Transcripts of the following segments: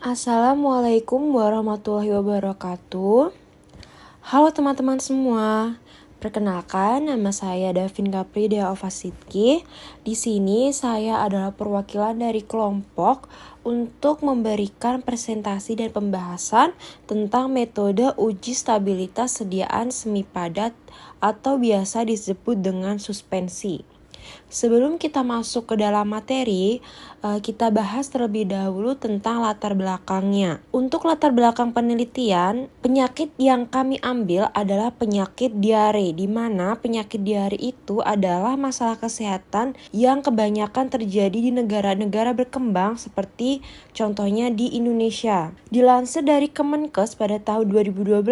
Assalamualaikum warahmatullahi wabarakatuh. Halo teman-teman semua. Perkenalkan, nama saya Davin Kapri Deova Sidki. Di sini saya adalah perwakilan dari kelompok untuk memberikan presentasi dan pembahasan tentang metode uji stabilitas sediaan semi padat atau biasa disebut dengan suspensi. Sebelum kita masuk ke dalam materi, kita bahas terlebih dahulu tentang latar belakangnya. Untuk latar belakang penelitian, penyakit yang kami ambil adalah penyakit diare, di mana penyakit diare itu adalah masalah kesehatan yang kebanyakan terjadi di negara-negara berkembang seperti contohnya di Indonesia. Dilansir dari Kemenkes pada tahun 2012,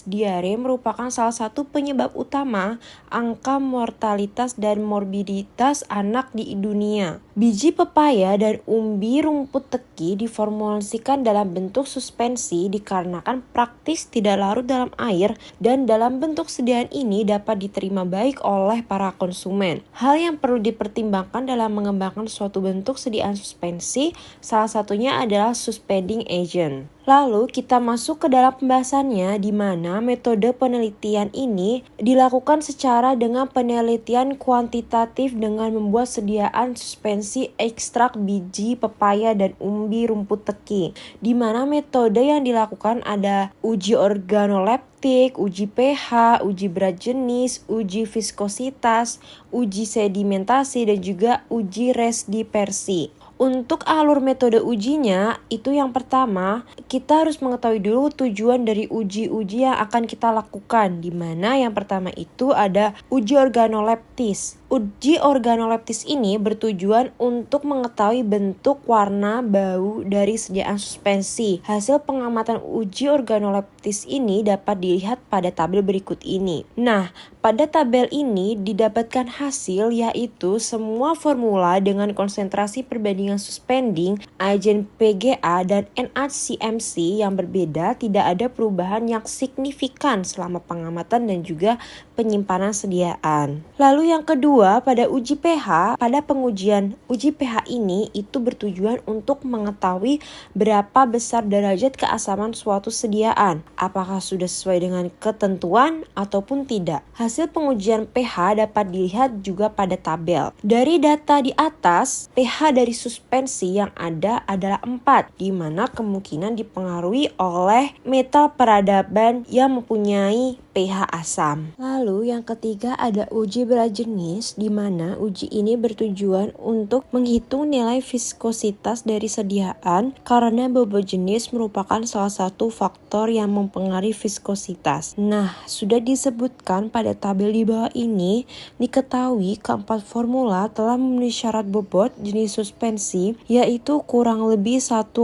diare merupakan salah satu penyebab utama angka mortalitas dan morbiditas anak di dunia. Biji pepaya dan umbi rumput teki diformulasikan dalam bentuk suspensi dikarenakan praktis tidak larut dalam air dan dalam bentuk sediaan ini dapat diterima baik oleh para konsumen. Hal yang perlu dipertimbangkan dalam mengembangkan suatu bentuk sediaan suspensi salah satunya adalah suspending agent. Lalu kita masuk ke dalam pembahasannya, di mana metode penelitian ini dilakukan secara dengan penelitian kuantitatif dengan membuat sediaan suspensi ekstrak biji pepaya dan umbi rumput teki, di mana metode yang dilakukan ada uji organoleptik, uji pH, uji berat jenis, uji viskositas, uji sedimentasi, dan juga uji resdispersi. Untuk alur metode ujinya, itu yang pertama, kita harus mengetahui dulu tujuan dari uji-uji yang akan kita lakukan, di mana yang pertama itu ada uji organoleptis. Uji organoleptis ini bertujuan untuk mengetahui bentuk, warna, bau dari sediaan suspensi. Hasil pengamatan uji organoleptis ini dapat dilihat pada tabel berikut ini. Nah, pada tabel ini didapatkan hasil yaitu semua formula dengan konsentrasi perbandingan suspending, agen PGA, dan NHCMC yang berbeda tidak ada perubahan yang signifikan selama pengamatan dan juga penyimpanan sediaan. Lalu yang kedua, pada uji pH, pada pengujian uji pH ini itu bertujuan untuk mengetahui berapa besar derajat keasaman suatu sediaan, apakah sudah sesuai dengan ketentuan ataupun tidak. Hasil pengujian pH dapat dilihat juga pada tabel. Dari data di atas, pH dari suspensi yang ada adalah 4, di mana kemungkinan dipengaruhi oleh metal peradaban yang mempunyai pH asam. Lalu yang ketiga ada uji berat jenis, di mana uji ini bertujuan untuk menghitung nilai viskositas dari sediaan karena bobot jenis merupakan salah satu faktor yang mempengaruhi viskositas. Nah, sudah disebutkan pada tabel di bawah ini, diketahui keempat formula telah memenuhi syarat bobot jenis suspensi yaitu kurang lebih 1,00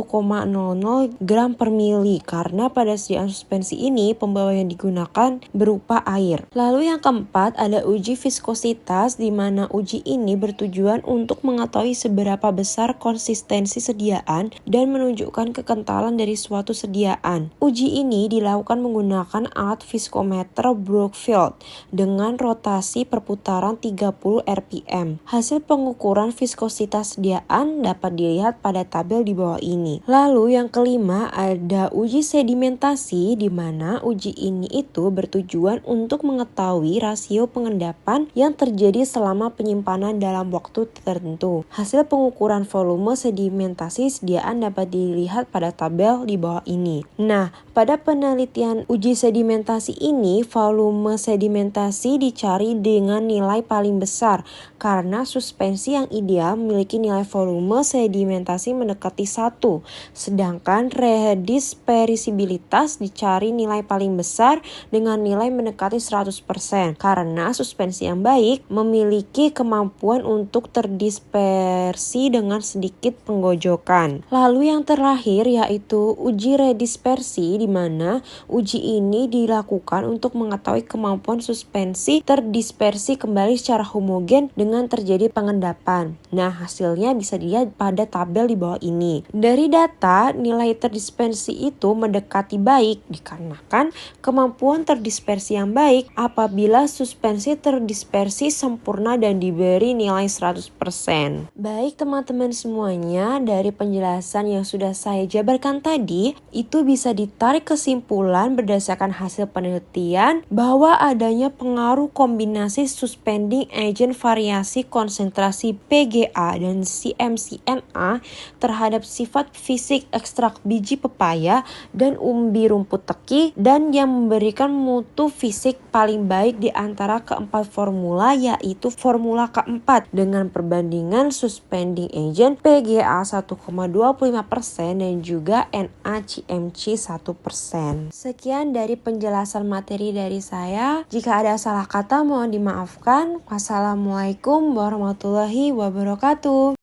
gram per mili, karena pada sediaan suspensi ini pembawa yang digunakan berupa air. Lalu yang keempat ada uji viskositas, di mana uji ini bertujuan untuk mengetahui seberapa besar konsistensi sediaan dan menunjukkan kekentalan dari suatu sediaan. Uji ini dilakukan menggunakan alat viskometer Brookfield dengan rotasi perputaran 30 rpm. Hasil pengukuran viskositas sediaan dapat dilihat pada tabel di bawah ini. Lalu yang kelima ada uji sedimentasi, di mana uji ini itu bertujuan untuk mengetahui rasio pengendapan yang terjadi selama penyimpanan dalam waktu tertentu. Hasil pengukuran volume sedimentasi sediaan dapat dilihat pada tabel di bawah ini. Nah, pada penelitian uji sedimentasi ini, volume sedimentasi dicari dengan nilai paling besar karena suspensi yang ideal memiliki nilai volume sedimentasi mendekati 1, sedangkan redispersibilitas dicari nilai paling besar dengan nilai mendekati 100% karena suspensi yang baik memiliki kemampuan untuk terdispersi dengan sedikit penggojokan. Lalu yang terakhir yaitu uji redispersi, di mana uji ini dilakukan untuk mengetahui kemampuan suspensi terdispersi kembali secara homogen dengan terjadi pengendapan. Nah, hasilnya bisa dilihat pada tabel di bawah ini. Dari data, nilai terdispersi itu mendekati baik dikarenakan kemampuan terdispersi terdispersi yang baik apabila suspensi terdispersi sempurna dan diberi nilai 100%. Baik teman-teman semuanya, dari penjelasan yang sudah saya jabarkan tadi, itu bisa ditarik kesimpulan berdasarkan hasil penelitian bahwa adanya pengaruh kombinasi suspending agent variasi konsentrasi PGA dan CMCNA terhadap sifat fisik ekstrak biji pepaya dan umbi rumput teki dan yang memberikan mutu fisik paling baik di antara keempat formula, yaitu formula keempat dengan perbandingan suspending agent PGA 1,25% dan juga NaCMC 1%. Sekian dari penjelasan materi dari saya. Jika ada salah kata mohon dimaafkan. Wassalamualaikum warahmatullahi wabarakatuh.